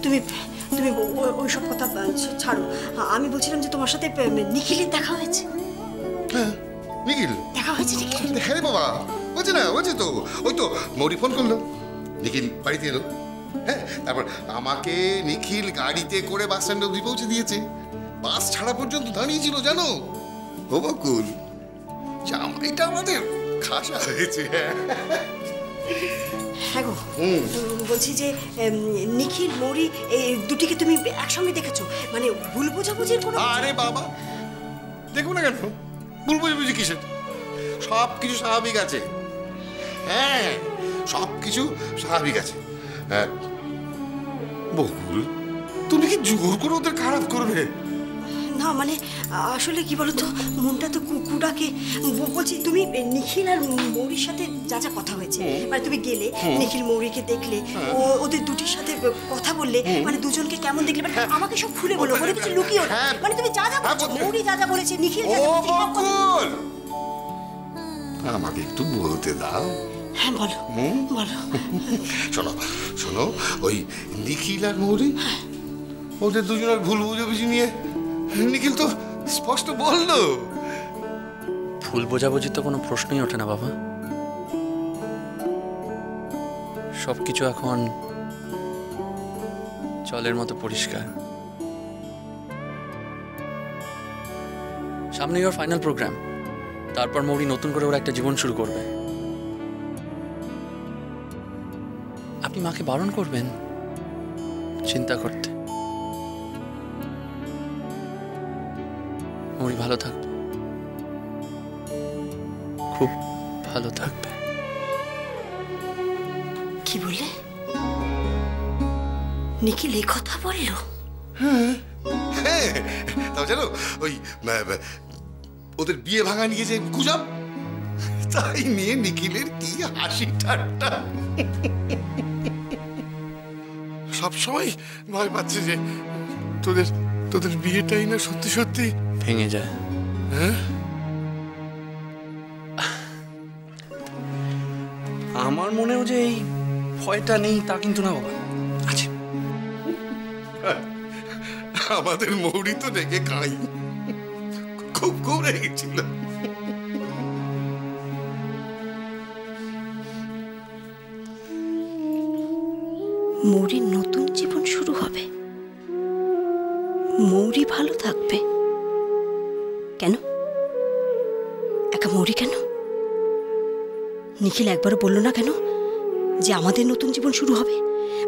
তুমি তুমি ওইসব কথা ছাড়ো। আমি বলছিলাম যে তোমার সাথে নিখিলের দেখা হয়েছে। হ্যাঁ, নিখিল দেখা হয়েছে? নিখিল হ্যাঁ রে বাবা, বলছে না, বলছে তো, ওই তো মৌরি ফোন করলো, নিখিল বাড়িতে এলো। হ্যাঁ, তারপর আমাকে নিখিল গাড়িতে করে বাস স্ট্যান্ড অব্দি পৌঁছে দিয়েছে। বাস ছাড়া পর্যন্ত দাঁড়িয়েছিল জানো। ও বকুল, জামাইটা আমাদের খাসা হয়েছে। হ্যাঁ গো, বলছি যে নিখিল মৌরি এই দুটিকে তুমি একসঙ্গে দেখেছো? মানে ভুল বোঝাবুঝির কোনো? আরে বাবা, দেখো না কেন, ভুল বোঝাবুঝি কিসের? সব কিছু স্বাভাবিক আছে। হ্যাঁ, সব কিছু স্বাভাবিক আছে। হ্যাঁ বকুল, তুমি কি জোর করে ওদের খারাপ করবে? না মানে আসলে কি বলতো, মনটা তো কুকুরাকে। বলছি তুমি নিখিল আর মৌরির সাথে যা যা কথা হয়েছে, মানে তুমি গেলে নিখিল মৌরিকে দেখলে, ওদের দুটির সাথে কথা বললে, মানে দুজনকে কেমন দেখলে, মানে আমাকে সব খুলে বলো, কোনো কিছু লুকিও না। মানে তুমি যা যা বলছো, মৌরি যা যা বলেছে, নিখিল যা যা বলেছে, আমাকে একটু বলতে দাও। হ্যাঁ বলো বলো। শোনো শোনো, ওই নিখিল আর মৌরি, ওদের দুজনের ভুল বুঝাবুঝি নিয়ে নিখিল তো স্পষ্ট বললো। ভুল বোঝাবুঝির তো কোনো প্রশ্নই ওঠে না বাবা। সবকিছু এখন জলের মতো পরিষ্কার। সামনে ওর ফাইনাল প্রোগ্রাম, তারপর মৌরি নতুন করে ওর একটা জীবন শুরু করবে। আপনি মাকে বারণ করবেন চিন্তা করতে। মৌরি ভালো থাকবে, খুব ভালো থাকবে। কি বললে? নিখিল এই কথা বললো? হ্যাঁ, তাও জানো, ওই ওদের বিয়ে ভাঙা নিয়ে যে গুজব, তাই নিয়ে নিখিলের কি হাসি ঠাট্টা। সবসময় ভয় পাচ্ছে যে তোদের তোদের বিয়েটাই না সত্যি সত্যি ভেঙে যায়। হ্যাঁ, আমার মনেও যে এই ভয়টা নেই তা কিন্তু না বাবা, আছে। আমাদের মৌরি তো রেগে খাই, খুব খুব রেগেছিল। মৌরির নতুন জীবন শুরু হবে, মৌরি ভালো থাকবে। কেন একা মৌরি? কেন নিখিল একবারও বললো না কেন যে আমাদের নতুন জীবন শুরু হবে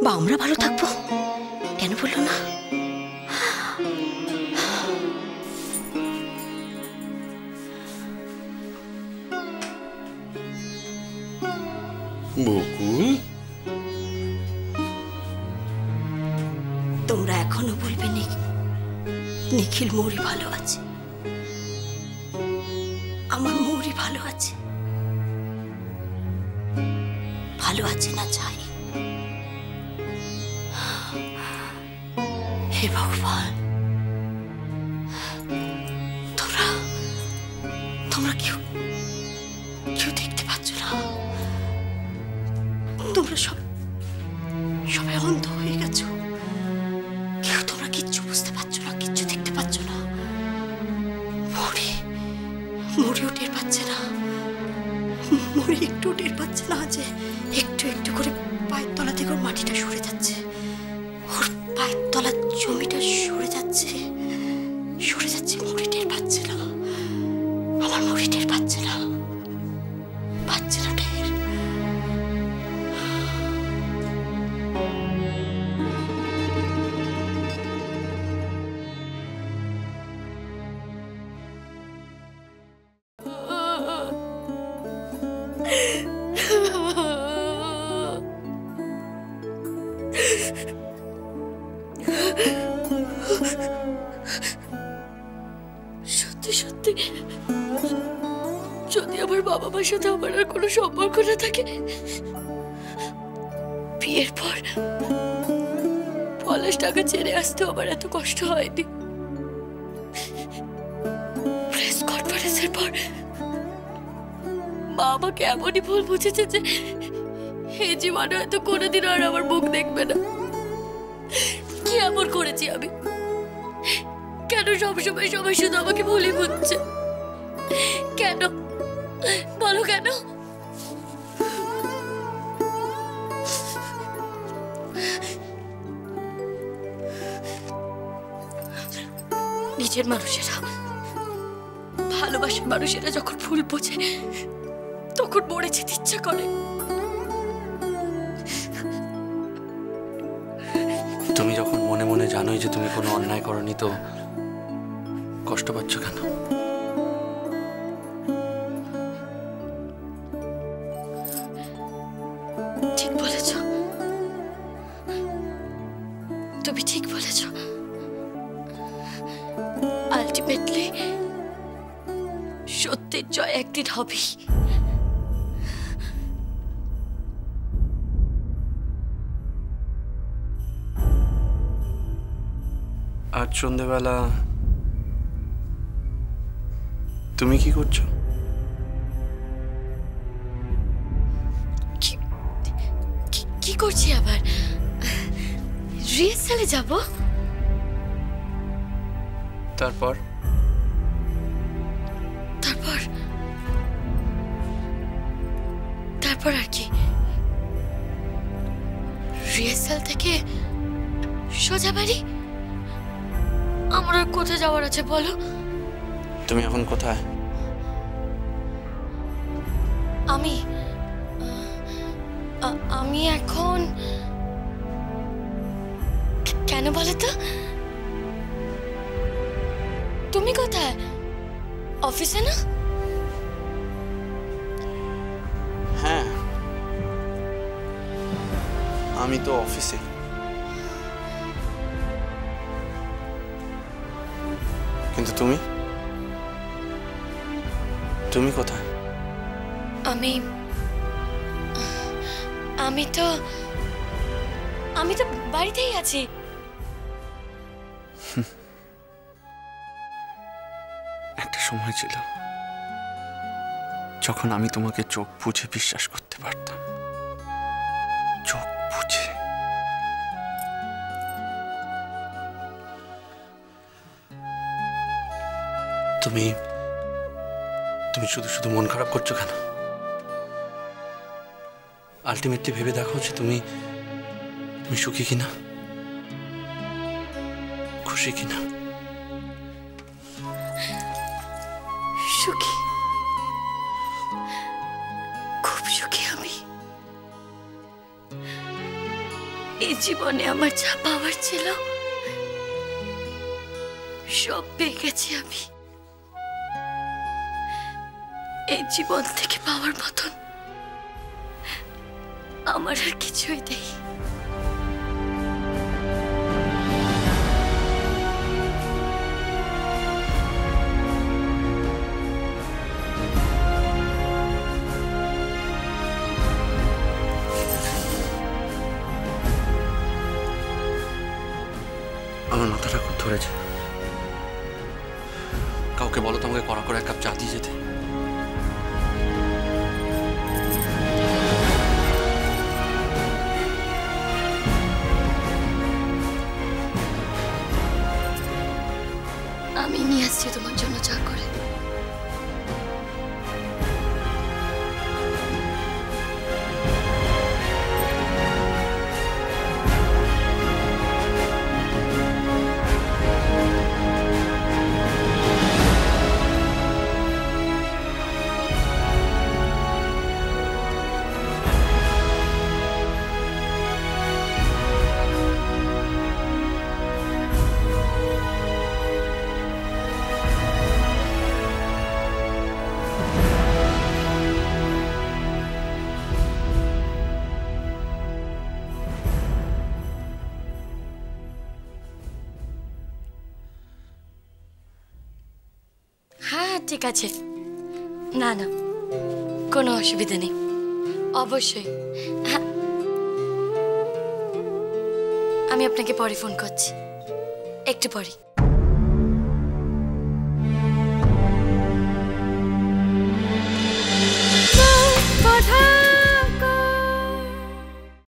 বা আমরা ভালো থাকবো? কেন বললো না? বকুল, তোমরা এখনো বলবে নিখিল মৌরি ভালো আছে, আমার মৌরি ভালো আছে, ভালো আছে না চাই? হে ভগবান, তোমরা কেউ দেখতে পাচ্ছ না? তোমরা সবাই অন্ধ হয়ে গেছো। কেউ তোমরা কিচ্ছু বুঝতে পারছো না, কিচ্ছু দেখতে পাচ্ছ না। মরিও টের পাচ্ছে না, মরি একটু টের পাচ্ছে না যে একটু একটু করে পায়ের তলা থেকে ওর মাটিটা সরে যাচ্ছে, ওর পায়ের তলার জমিটা সরে যাচ্ছে। মরি টের পাচ্ছে না, আমার মরি টের পাচ্ছে না, পাচ্ছে না টের। সত্যি সত্যি যদি আমার বাবা মার সাথে আমার আর কোনো সম্পর্ক না থাকে, বিয়ের পর পলাশ টাকা ছেড়ে আসতেও আমার এত কষ্ট হয়নি। প্রেস কনফারেন্সের পর মা আমাকে এমনই ভুল বুঝেছে যে এই জীবনে হয়তো কোনোদিন আর আমার মুখ দেখবে না। কেমন করেছি আমি? কেন সবসময় সবাই শুধু আমাকে ভুলই বুঝছে? কেন বলো কেন? নিজের মানুষেরা, ভালোবাসার মানুষেরা যখন ভুল বোঝে তখন মরে যেতে ইচ্ছা করে। তুমি যখন মনে মনে জানোই যে তুমি কোনো অন্যায় করনি, তো কষ্ট পাচ্ছ কেন? ঠিক বলেছ, তুমি ঠিক বলেছ। আলটিমেটলি সত্যের জয় একদিন হবেই। আজ সন্ধেবেলা তুমি কি করছো? কি করছি আবার? রিহার্সালে যাব। তারপর তারপর তারপর আর কি? রিহার্সাল থেকে সোজা বাড়ি? আমার আর কোথায় যাওয়ার আছে বলো? তুমি এখন কোথায়? আমি আমি এখন কেন বলো তো? তুমি কোথায়? অফিসে না? হ্যাঁ, আমি তো অফিসে। কিন্তু তুমি তুমি কোথায়? আমি আমি তো বাড়িতেই আছি। একটা সময় ছিল যখন আমি তোমাকে চোখ বুজে বিশ্বাস করতে পারতাম। চোখ বুজে। তুমি তুমি শুধু শুধু মন খারাপ করছো কেন? আলটিমেটলি ভেবে দেখো যে তুমি সুখী কিনা, খুশি কিনা। সুখী, খুব সুখী আমি। এই জীবনে আমার যা পাওয়ার ছিল সব পেয়ে গেছি আমি। এই জীবন থেকে পাওয়ার মতন আমার আর কিছুই নেই। আমার মাথাটা খুব ধরেছে। কাউকে বলো তো আমাকে কড়া করে এক কাপ চা দিয়ে যেতে। আমি নিয়ে আসছি তোমার জন্য চা করে। হ্যাঁ ঠিক আছে, না না কোনো অসুবিধা নেই, অবশ্যই। হ্যাঁ, আমি আপনাকে পরে ফোন করছি, একটু পরে।